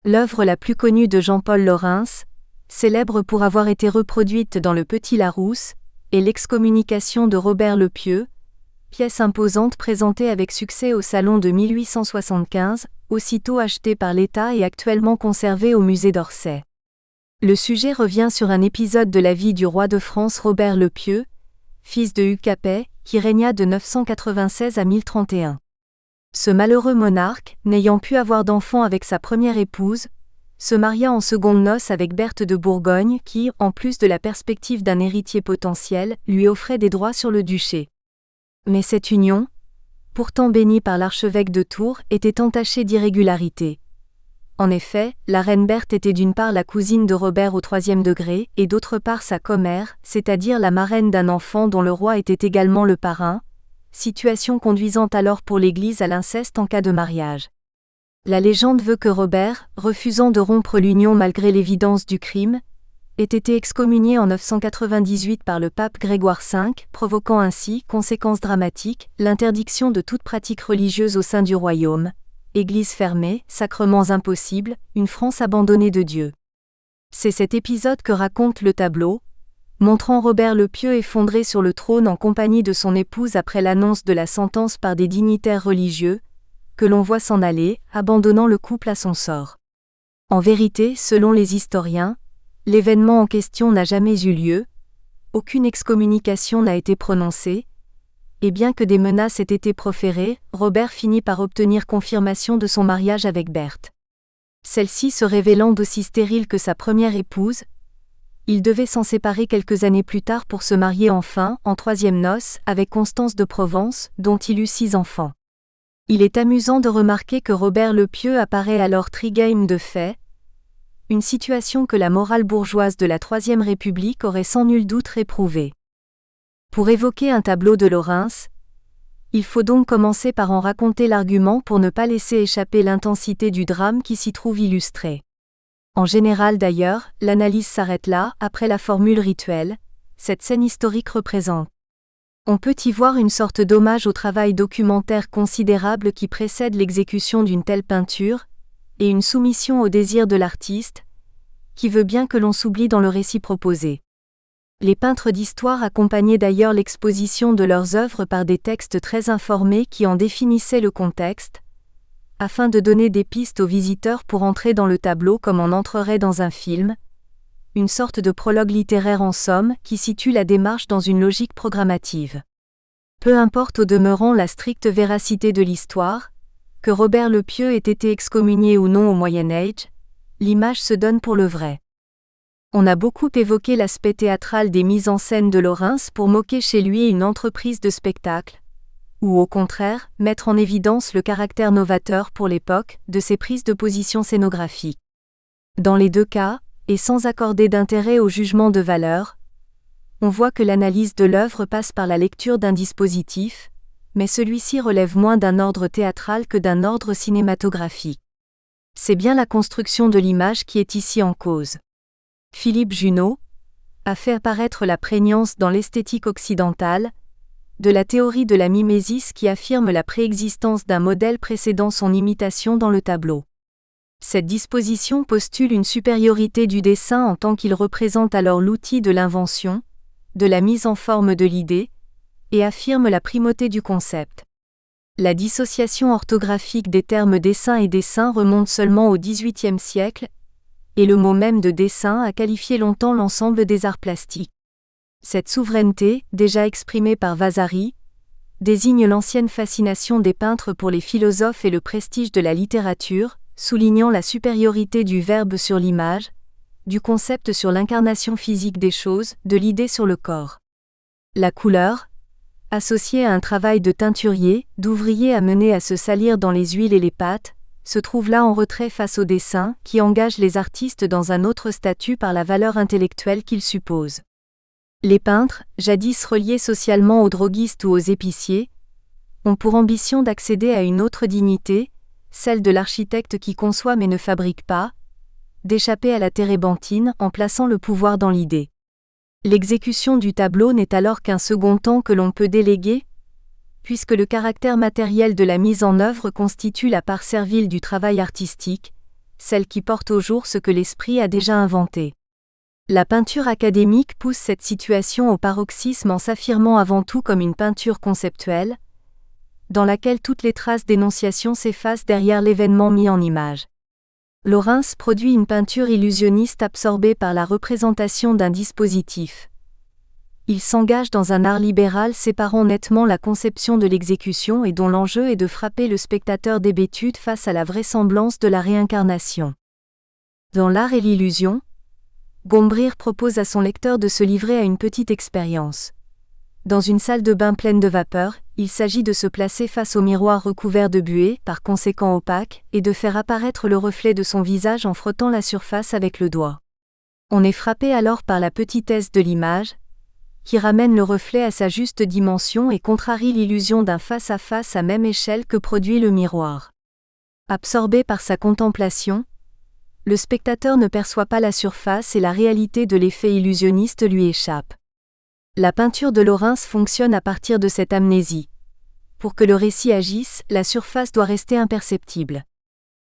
[SPEAKER 1] L'œuvre la plus connue de Jean-Paul Laurens, célèbre pour avoir été reproduite dans Le Petit Larousse, est l'excommunication de Robert le Pieux, pièce imposante présentée avec succès au Salon de 1875, aussitôt achetée par l'État et actuellement conservée au musée d'Orsay. Le sujet revient sur un épisode de la vie du roi de France Robert le Pieux, fils de Hugues Capet, qui régna de 996 à 1031. Ce malheureux monarque, n'ayant pu avoir d'enfant avec sa première épouse, se maria en secondes noces avec Berthe de Bourgogne qui, en plus de la perspective d'un héritier potentiel, lui offrait des droits sur le duché. Mais cette union, pourtant bénie par l'archevêque de Tours, était entachée d'irrégularités. En effet, la reine Berthe était d'une part la cousine de Robert au 3e degré, et d'autre part sa commère, c'est-à-dire la marraine d'un enfant dont le roi était également le parrain, situation conduisant alors pour l'Église à l'inceste en cas de mariage. La légende veut que Robert, refusant de rompre l'union malgré l'évidence du crime, ait été excommunié en 998 par le pape Grégoire V, provoquant ainsi, conséquence dramatique, l'interdiction de toute pratique religieuse au sein du royaume, église fermée, sacrements impossibles, une France abandonnée de Dieu. C'est cet épisode que raconte le tableau, montrant Robert le Pieux effondré sur le trône en compagnie de son épouse après l'annonce de la sentence par des dignitaires religieux, que l'on voit s'en aller, abandonnant le couple à son sort. En vérité, selon les historiens, l'événement en question n'a jamais eu lieu, aucune excommunication n'a été prononcée, et bien que des menaces aient été proférées, Robert finit par obtenir confirmation de son mariage avec Berthe. Celle-ci se révélant d'aussi stérile que sa première épouse, il devait s'en séparer quelques années plus tard pour se marier enfin, en troisième noces, avec Constance de Provence, dont il eut 6 enfants. Il est amusant de remarquer que Robert le Pieux apparaît alors trigame de fait, une situation que la morale bourgeoise de la Troisième République aurait sans nul doute réprouvée. Pour évoquer un tableau de Lawrence, il faut donc commencer par en raconter l'argument pour ne pas laisser échapper l'intensité du drame qui s'y trouve illustré. En général d'ailleurs, l'analyse s'arrête là, après la formule rituelle, cette scène historique représente. On peut y voir une sorte d'hommage au travail documentaire considérable qui précède l'exécution d'une telle peinture, et une soumission au désir de l'artiste, qui veut bien que l'on s'oublie dans le récit proposé. Les peintres d'histoire accompagnaient d'ailleurs l'exposition de leurs œuvres par des textes très informés qui en définissaient le contexte, afin de donner des pistes aux visiteurs pour entrer dans le tableau comme on entrerait dans un film, une sorte de prologue littéraire en somme qui situe la démarche dans une logique programmative. Peu importe au demeurant la stricte véracité de l'histoire, que Robert le Pieux ait été excommunié ou non au Moyen-Âge, l'image se donne pour le vrai. On a beaucoup évoqué l'aspect théâtral des mises en scène de Lawrence pour moquer chez lui une entreprise de spectacle, ou au contraire, mettre en évidence le caractère novateur pour l'époque de ses prises de position scénographiques. Dans les deux cas, et sans accorder d'intérêt au jugement de valeur, on voit que l'analyse de l'œuvre passe par la lecture d'un dispositif, mais celui-ci relève moins d'un ordre théâtral que d'un ordre cinématographique. C'est bien la construction de l'image qui est ici en cause. Philippe Junot a fait apparaître la prégnance dans l'esthétique occidentale de la théorie de la mimésis qui affirme la préexistence d'un modèle précédant son imitation dans le tableau. Cette disposition postule une supériorité du dessin en tant qu'il représente alors l'outil de l'invention, de la mise en forme de l'idée, et affirme la primauté du concept. La dissociation orthographique des termes dessin et dessin remonte seulement au XVIIIe siècle, et le mot même de dessin a qualifié longtemps l'ensemble des arts plastiques. Cette souveraineté, déjà exprimée par Vasari, désigne l'ancienne fascination des peintres pour les philosophes et le prestige de la littérature, soulignant la supériorité du verbe sur l'image, du concept sur l'incarnation physique des choses, de l'idée sur le corps. La couleur, associée à un travail de teinturier, d'ouvrier amené à se salir dans les huiles et les pâtes, se trouve là en retrait face au dessin, qui engage les artistes dans un autre statut par la valeur intellectuelle qu'ils supposent. Les peintres, jadis reliés socialement aux droguistes ou aux épiciers, ont pour ambition d'accéder à une autre dignité, celle de l'architecte qui conçoit mais ne fabrique pas, d'échapper à la térébenthine en plaçant le pouvoir dans l'idée. L'exécution du tableau n'est alors qu'un second temps que l'on peut déléguer, puisque le caractère matériel de la mise en œuvre constitue la part servile du travail artistique, celle qui porte au jour ce que l'esprit a déjà inventé. La peinture académique pousse cette situation au paroxysme en s'affirmant avant tout comme une peinture conceptuelle, dans laquelle toutes les traces d'énonciation s'effacent derrière l'événement mis en image. Lawrence produit une peinture illusionniste absorbée par la représentation d'un dispositif. Il s'engage dans un art libéral séparant nettement la conception de l'exécution et dont l'enjeu est de frapper le spectateur d'hébétude face à la vraisemblance de la réincarnation. Dans L'art et l'illusion, Gombrich propose à son lecteur de se livrer à une petite expérience. Dans une salle de bain pleine de vapeur, il s'agit de se placer face au miroir recouvert de buée, par conséquent opaque, et de faire apparaître le reflet de son visage en frottant la surface avec le doigt. On est frappé alors par la petitesse de l'image, qui ramène le reflet à sa juste dimension et contrarie l'illusion d'un face-à-face à même échelle que produit le miroir. Absorbé par sa contemplation, le spectateur ne perçoit pas la surface et la réalité de l'effet illusionniste lui échappe. La peinture de Lawrence fonctionne à partir de cette amnésie. Pour que le récit agisse, la surface doit rester imperceptible.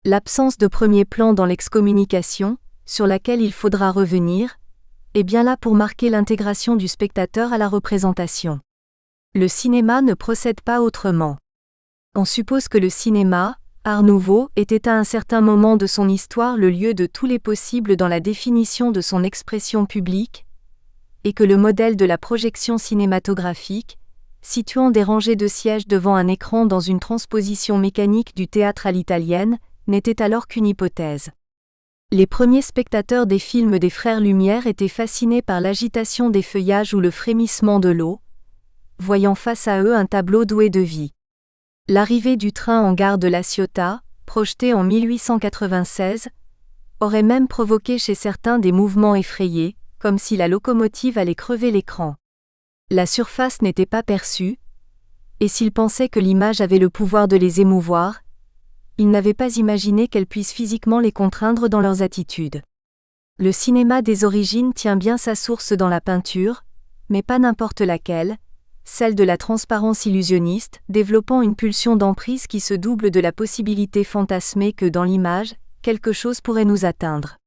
[SPEAKER 1] L'absence de premier plan dans l'excommunication, sur laquelle il faudra revenir, est bien là pour marquer l'intégration du spectateur à la représentation. Le cinéma ne procède pas autrement. On suppose que le cinéma, art nouveau, était à un certain moment de son histoire le lieu de tous les possibles dans la définition de son expression publique, et que le modèle de la projection cinématographique, situant des rangées de sièges devant un écran dans une transposition mécanique du théâtre à l'italienne, n'était alors qu'une hypothèse. Les premiers spectateurs des films des Frères Lumière étaient fascinés par l'agitation des feuillages ou le frémissement de l'eau, voyant face à eux un tableau doué de vie. L'arrivée du train en gare de La Ciotat, projeté en 1896, aurait même provoqué chez certains des mouvements effrayés, comme si la locomotive allait crever l'écran. La surface n'était pas perçue, et s'ils pensaient que l'image avait le pouvoir de les émouvoir, ils n'avaient pas imaginé qu'elle puisse physiquement les contraindre dans leurs attitudes. Le cinéma des origines tient bien sa source dans la peinture, mais pas n'importe laquelle, celle de la transparence illusionniste, développant une pulsion d'emprise qui se double de la possibilité fantasmée que dans l'image, quelque chose pourrait nous atteindre.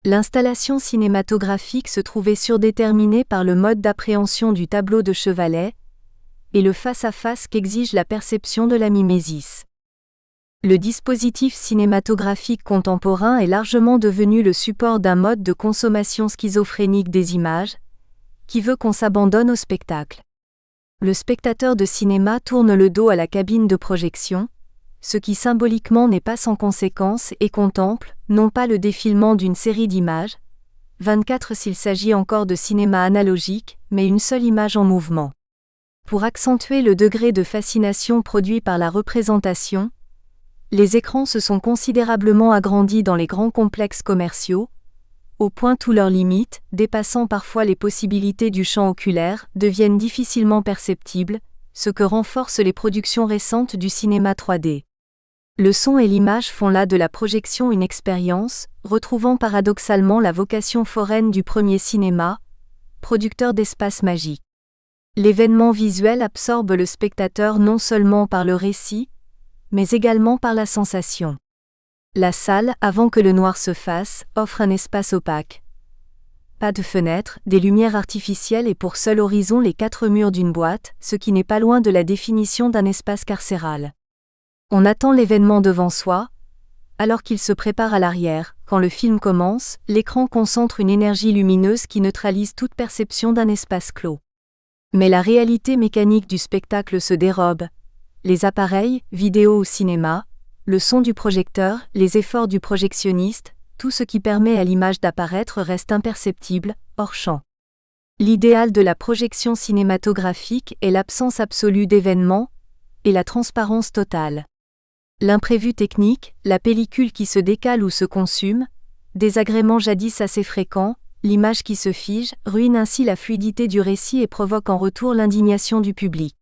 [SPEAKER 1] L'installation cinématographique se trouvait surdéterminée par le mode d'appréhension du tableau de chevalet et le face-à-face qu'exige la perception de la mimésis. Le dispositif cinématographique contemporain est largement devenu le support d'un mode de consommation schizophrénique des images, qui veut qu'on s'abandonne au spectacle. Le spectateur de cinéma tourne le dos à la cabine de projection, ce qui symboliquement n'est pas sans conséquence et contemple, non pas le défilement d'une série d'images, 24 s'il s'agit encore de cinéma analogique, mais une seule image en mouvement. Pour accentuer le degré de fascination produit par la représentation, les écrans se sont considérablement agrandis dans les grands complexes commerciaux, au point où leurs limites, dépassant parfois les possibilités du champ oculaire, deviennent difficilement perceptibles, ce que renforcent les productions récentes du cinéma 3D. Le son et l'image font là de la projection une expérience, retrouvant paradoxalement la vocation foraine du premier cinéma, producteur d'espaces magiques. L'événement visuel absorbe le spectateur non seulement par le récit, mais également par la sensation. La salle, avant que le noir se fasse, offre un espace opaque. Pas de fenêtres, des lumières artificielles et pour seul horizon les 4 murs d'une boîte, ce qui n'est pas loin de la définition d'un espace carcéral. On attend l'événement devant soi, alors qu'il se prépare à l'arrière. Quand le film commence, l'écran concentre une énergie lumineuse qui neutralise toute perception d'un espace clos. Mais la réalité mécanique du spectacle se dérobe. Les appareils, vidéo ou cinéma, le son du projecteur, les efforts du projectionniste, tout ce qui permet à l'image d'apparaître reste imperceptible, hors champ. L'idéal de la projection cinématographique est l'absence absolue d'événements et la transparence totale. L'imprévu technique, la pellicule qui se décale ou se consume, désagrément jadis assez fréquent, l'image qui se fige, ruine ainsi la fluidité du récit et provoque en retour l'indignation du public.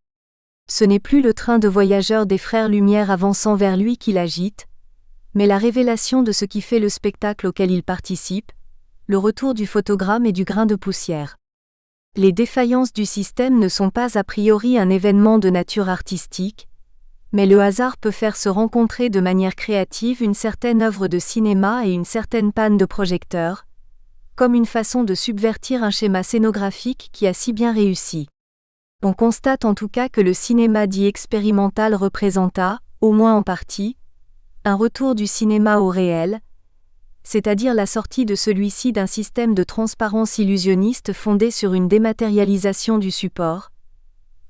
[SPEAKER 1] Ce n'est plus le train de voyageurs des Frères Lumière avançant vers lui qui l'agite, mais la révélation de ce qui fait le spectacle auquel il participe, le retour du photogramme et du grain de poussière. Les défaillances du système ne sont pas a priori un événement de nature artistique, mais le hasard peut faire se rencontrer de manière créative une certaine œuvre de cinéma et une certaine panne de projecteur, comme une façon de subvertir un schéma scénographique qui a si bien réussi. On constate en tout cas que le cinéma dit expérimental représenta, au moins en partie, un retour du cinéma au réel, c'est-à-dire la sortie de celui-ci d'un système de transparence illusionniste fondé sur une dématérialisation du support,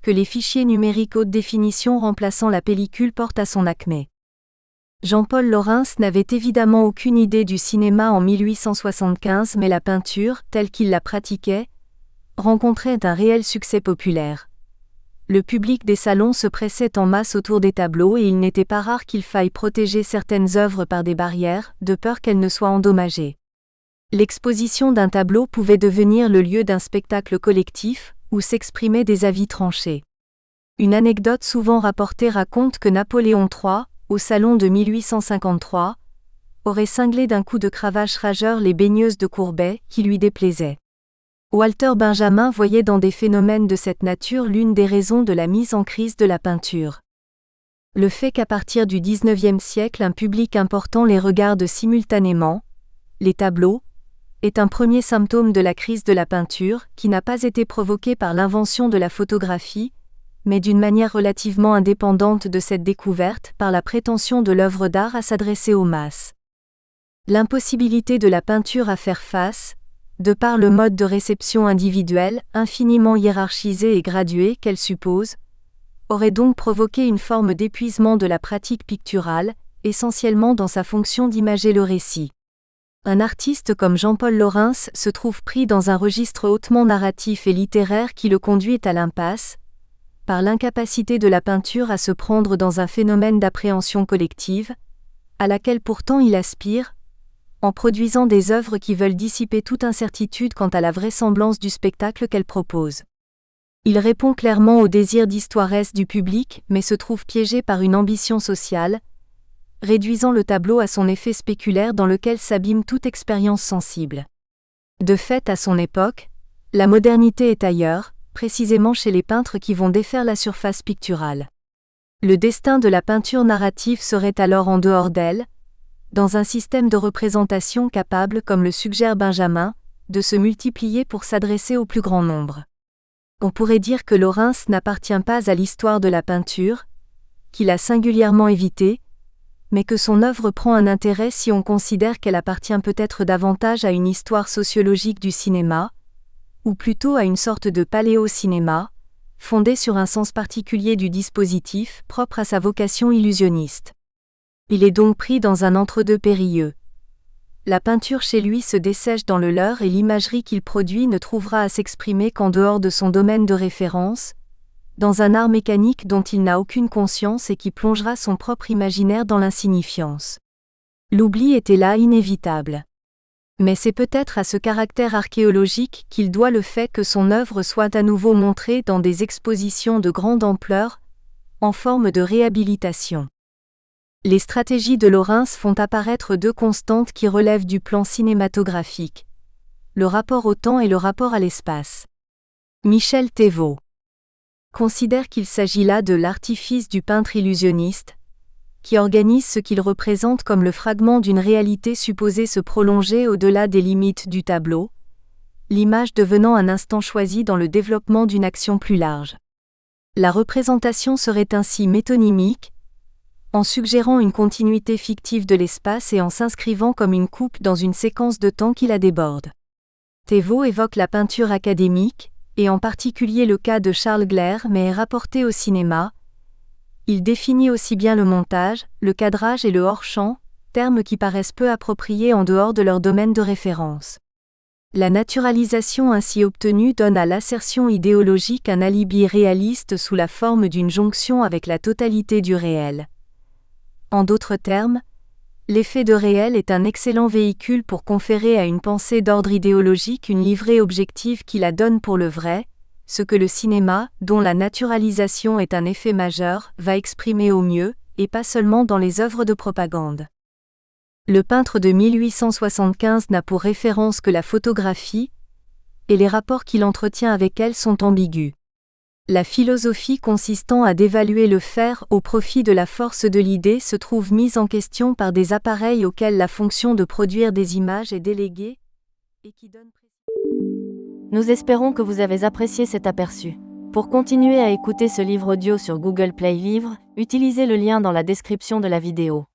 [SPEAKER 1] que les fichiers numériques haute définition remplaçant la pellicule portent à son acmé. Jean-Paul Laurens n'avait évidemment aucune idée du cinéma en 1875 mais la peinture, telle qu'il la pratiquait, rencontrait un réel succès populaire. Le public des salons se pressait en masse autour des tableaux et il n'était pas rare qu'il faille protéger certaines œuvres par des barrières, de peur qu'elles ne soient endommagées. L'exposition d'un tableau pouvait devenir le lieu d'un spectacle collectif, où s'exprimaient des avis tranchés. Une anecdote souvent rapportée raconte que Napoléon III, au salon de 1853, aurait cinglé d'un coup de cravache rageur les baigneuses de Courbet, qui lui déplaisaient. Walter Benjamin voyait dans des phénomènes de cette nature l'une des raisons de la mise en crise de la peinture. Le fait qu'à partir du XIXe siècle un public important les regarde simultanément, les tableaux, est un premier symptôme de la crise de la peinture, qui n'a pas été provoquée par l'invention de la photographie, mais d'une manière relativement indépendante de cette découverte, par la prétention de l'œuvre d'art à s'adresser aux masses. L'impossibilité de la peinture à faire face, de par le mode de réception individuel, infiniment hiérarchisé et gradué qu'elle suppose, aurait donc provoqué une forme d'épuisement de la pratique picturale, essentiellement dans sa fonction d'imager le récit. Un artiste comme Jean-Paul Laurens se trouve pris dans un registre hautement narratif et littéraire qui le conduit à l'impasse, par l'incapacité de la peinture à se prendre dans un phénomène d'appréhension collective, à laquelle pourtant il aspire, en produisant des œuvres qui veulent dissiper toute incertitude quant à la vraisemblance du spectacle qu'elle propose. Il répond clairement au désir d'histoiresse du public, mais se trouve piégé par une ambition sociale, réduisant le tableau à son effet spéculaire dans lequel s'abîme toute expérience sensible. De fait, à son époque, la modernité est ailleurs, précisément chez les peintres qui vont défaire la surface picturale. Le destin de la peinture narrative serait alors en dehors d'elle, dans un système de représentation capable, comme le suggère Benjamin, de se multiplier pour s'adresser au plus grand nombre. On pourrait dire que Laurens n'appartient pas à l'histoire de la peinture, qu'il a singulièrement évitée, mais que son œuvre prend un intérêt si on considère qu'elle appartient peut-être davantage à une histoire sociologique du cinéma, ou plutôt à une sorte de paléo-cinéma, fondé sur un sens particulier du dispositif, propre à sa vocation illusionniste. Il est donc pris dans un entre-deux périlleux. La peinture chez lui se dessèche dans le leurre et l'imagerie qu'il produit ne trouvera à s'exprimer qu'en dehors de son domaine de référence, dans un art mécanique dont il n'a aucune conscience et qui plongera son propre imaginaire dans l'insignifiance. L'oubli était là inévitable. Mais c'est peut-être à ce caractère archéologique qu'il doit le fait que son œuvre soit à nouveau montrée dans des expositions de grande ampleur, en forme de réhabilitation. Les stratégies de Laurens font apparaître deux constantes qui relèvent du plan cinématographique: le rapport au temps et le rapport à l'espace. Michel Thévaux considère qu'il s'agit là de l'artifice du peintre illusionniste, qui organise ce qu'il représente comme le fragment d'une réalité supposée se prolonger au-delà des limites du tableau, l'image devenant un instant choisi dans le développement d'une action plus large. La représentation serait ainsi métonymique, en suggérant une continuité fictive de l'espace et en s'inscrivant comme une coupe dans une séquence de temps qui la déborde. Thévaux évoque la peinture académique, et en particulier le cas de Charles Gleyre, mais est rapporté au cinéma. Il définit aussi bien le montage, le cadrage et le hors-champ, termes qui paraissent peu appropriés en dehors de leur domaine de référence. La naturalisation ainsi obtenue donne à l'assertion idéologique un alibi réaliste sous la forme d'une jonction avec la totalité du réel. En d'autres termes, l'effet de réel est un excellent véhicule pour conférer à une pensée d'ordre idéologique une livrée objective qui la donne pour le vrai, ce que le cinéma, dont la naturalisation est un effet majeur, va exprimer au mieux, et pas seulement dans les œuvres de propagande. Le peintre de 1875 n'a pour référence que la photographie, et les rapports qu'il entretient avec elle sont ambigus. La philosophie consistant à dévaluer le faire au profit de la force de l'idée se trouve mise en question par des appareils auxquels la fonction de produire des images est déléguée et qui donnent...
[SPEAKER 2] Nous espérons que vous avez apprécié cet aperçu. Pour continuer à écouter ce livre audio sur Google Play Livres, utilisez le lien dans la description de la vidéo.